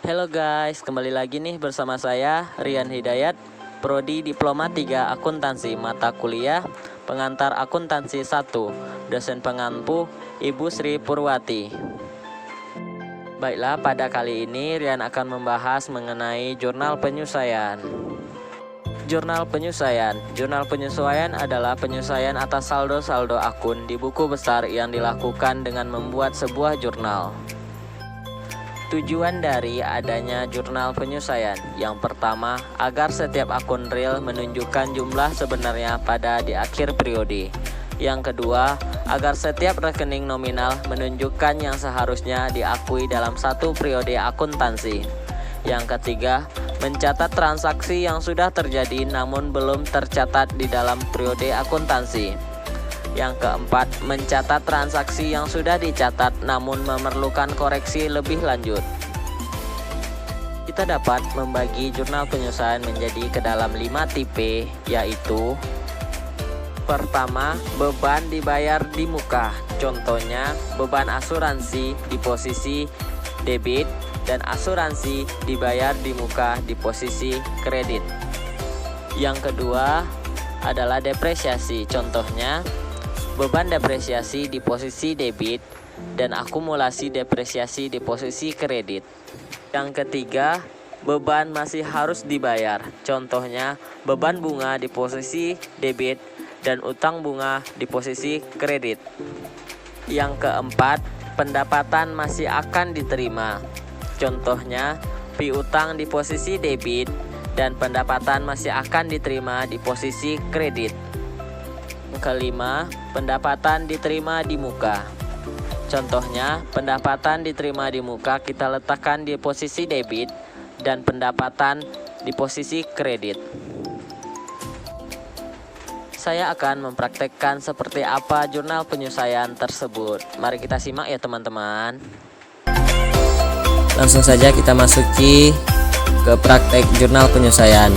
Halo guys, kembali lagi nih bersama saya Rian Hidayat, Prodi Diploma 3 Akuntansi Mata Kuliah Pengantar Akuntansi 1, dosen pengampu Ibu Sri Purwati. Baiklah, pada kali ini Rian akan membahas mengenai jurnal penyesuaian. Jurnal penyesuaian adalah penyesuaian atas saldo-saldo akun di buku besar yang dilakukan dengan membuat sebuah jurnal. Tujuan dari adanya jurnal penyesuaian yang pertama, agar setiap akun real menunjukkan jumlah sebenarnya pada di akhir periode. Yang kedua, agar setiap rekening nominal menunjukkan yang seharusnya diakui dalam satu periode akuntansi. Yang ketiga, mencatat transaksi yang sudah terjadi namun belum tercatat di dalam periode akuntansi. Yang keempat, mencatat transaksi yang sudah dicatat namun memerlukan koreksi lebih lanjut. Kita dapat membagi jurnal penyesuaian menjadi ke dalam 5 tipe, yaitu: pertama, beban dibayar di muka. Contohnya, beban asuransi di posisi debit dan asuransi dibayar di muka di posisi kredit. Yang kedua adalah depresiasi. Contohnya, beban depresiasi di posisi debit dan akumulasi depresiasi di posisi kredit. Yang ketiga, beban masih harus dibayar. Contohnya, beban bunga di posisi debit dan utang bunga di posisi kredit. Yang keempat, pendapatan masih akan diterima. Contohnya, piutang di posisi debit dan pendapatan masih akan diterima di posisi kredit. Yang kelima, pendapatan diterima di muka. Contohnya, pendapatan diterima di muka kita letakkan di posisi debit dan pendapatan di posisi kredit. Saya akan mempraktekkan seperti apa jurnal penyesuaian tersebut. Mari kita simak ya teman-teman. Langsung saja kita masuki ke praktek jurnal penyesuaian.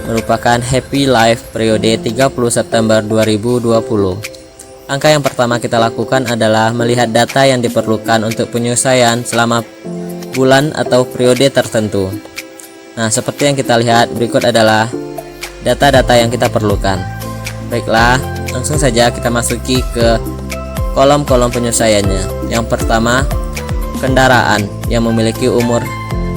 Merupakan Happy Life periode 30 September 2020. Angka yang pertama kita lakukan adalah melihat data yang diperlukan untuk penyesuaian selama bulan atau periode tertentu. Nah, seperti yang kita lihat berikut adalah data-data yang kita perlukan. Baiklah, langsung saja kita masuki ke kolom-kolom penyesuaiannya. Yang pertama, kendaraan yang memiliki umur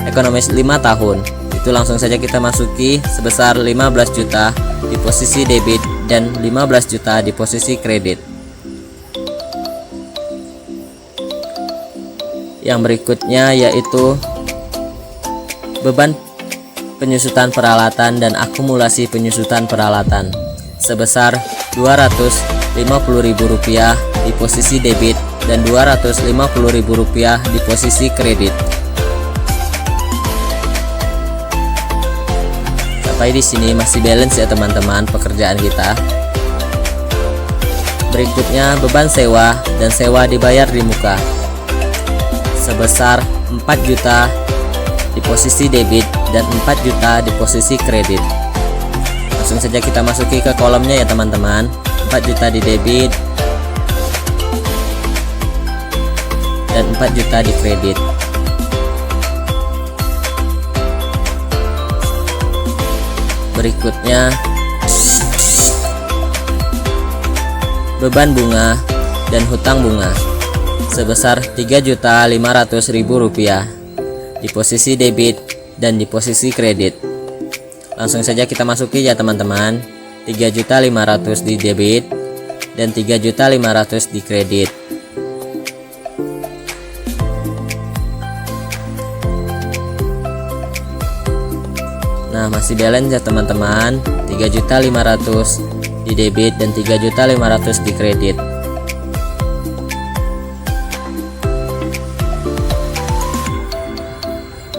ekonomis 5 tahun. Itu langsung saja kita masuki sebesar 15 juta di posisi debit dan 15 juta di posisi kredit. Yang berikutnya yaitu beban penyusutan peralatan dan akumulasi penyusutan peralatan sebesar Rp250.000 di posisi debit dan Rp250.000 di posisi kredit. Sampai di sini masih balance ya teman-teman pekerjaan kita. Berikutnya beban sewa dan sewa dibayar di muka sebesar 4 juta di posisi debit dan 4 juta di posisi kredit. Langsung saja kita masuki ke kolomnya ya teman-teman. 4 juta di debit dan 4 juta di kredit. Berikutnya beban bunga dan hutang bunga sebesar Rp3.500.000 di posisi debit dan di posisi kredit. Langsung saja kita masuki ya teman-teman. 3.500.000 di debit dan 3.500.000 di kredit. Nah, masih balance ya teman-teman. 3.500.000 di debit dan 3.500.000 di kredit.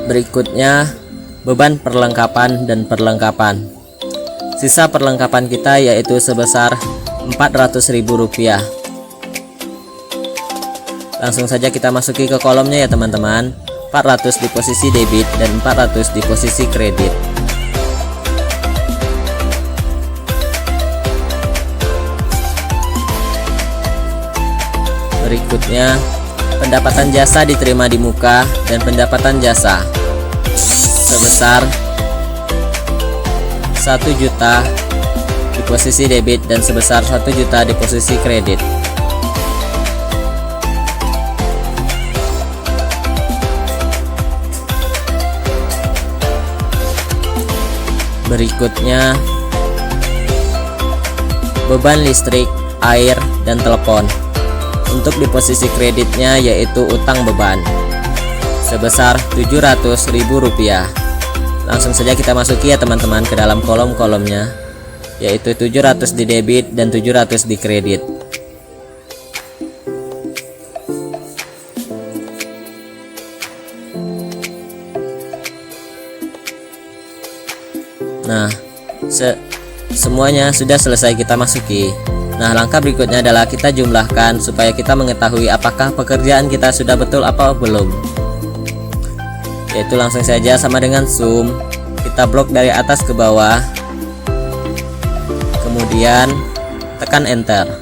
Berikutnya beban perlengkapan dan perlengkapan. Sisa perlengkapan kita yaitu sebesar Rp400.000. Langsung saja kita masuki ke kolomnya ya teman-teman. 400 di posisi debit dan 400 di posisi kredit. Berikutnya Pendapatan jasa diterima di muka dan pendapatan jasa sebesar 1 juta di posisi debit dan sebesar 1 juta di posisi kredit. Berikutnya beban listrik, air, dan telepon. Untuk di posisi kreditnya yaitu utang beban sebesar Rp700.000. Langsung saja kita masuki ya teman-teman ke dalam kolom-kolomnya, yaitu 700 di debit dan 700 di kredit. Nah, semuanya sudah selesai kita masuki. Nah, langkah berikutnya adalah kita jumlahkan supaya kita mengetahui apakah pekerjaan kita sudah betul apa belum. Yaitu langsung saja sama dengan sum, kita blok dari atas ke bawah, kemudian tekan enter.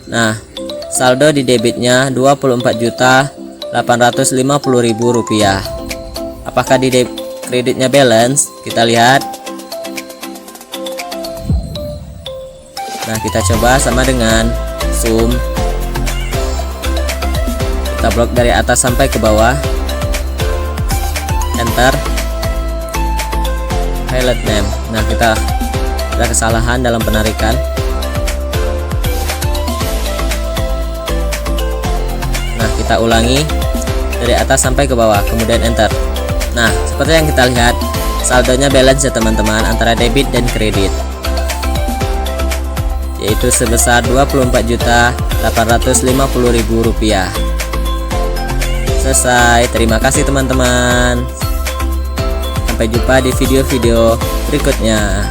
Nah, saldo di debitnya Rp24.850.000. Apakah di kreditnya balance? Kita lihat. Nah, kita coba sama dengan sum, kita blok dari atas sampai ke bawah, enter, pilot name. Nah, kita ada kesalahan dalam penarikan. Nah, kita ulangi dari atas sampai ke bawah, kemudian enter. Nah, seperti yang kita lihat, saldonya balance ya teman-teman, antara debit dan kredit, yaitu sebesar Rp24.850.000. Selesai. Terima kasih teman-teman. Sampai jumpa di video-video berikutnya.